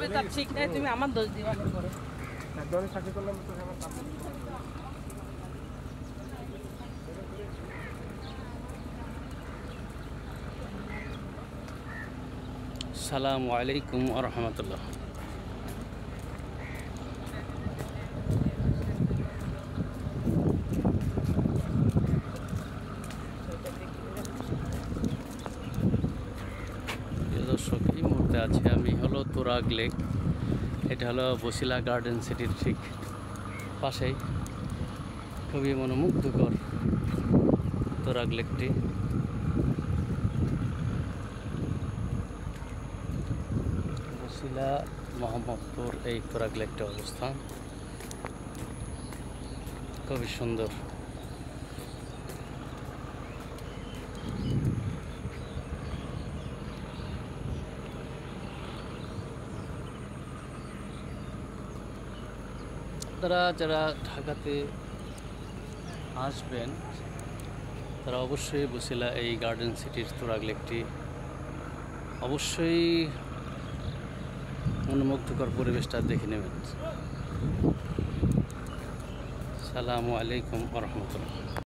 হবে তার ঠিক নাই, তুমি আমার দোষ দিবা পরে। একজনের চাকরি করলাম তো আমার কাম। আসসালামু আলাইকুম ওয়া রাহমাতুল্লাহ। দর্শক, এই মুহূর্তে আছে আমি হলো তুরাগ লেক। এটা হলো বসিলা গার্ডেন সিটির ঠিক পাশেই। খুবই মনোমুগ্ধকর তুরাগ লেকটি। বসিলা মোহাম্মদপুর এই তুরাগ লেকটা অবস্থান, খুবই সুন্দর। আপনারা যারা ঢাকাতে আসবেন তারা অবশ্যই বসিলা এই গার্ডেন সিটির তুরাগ লেকটি অবশ্যই মনোমুগ্ধকর পরিবেশটা দেখে নেবেন। আসসালামু আলাইকুম ওয়া রাহমাতুল্লাহ।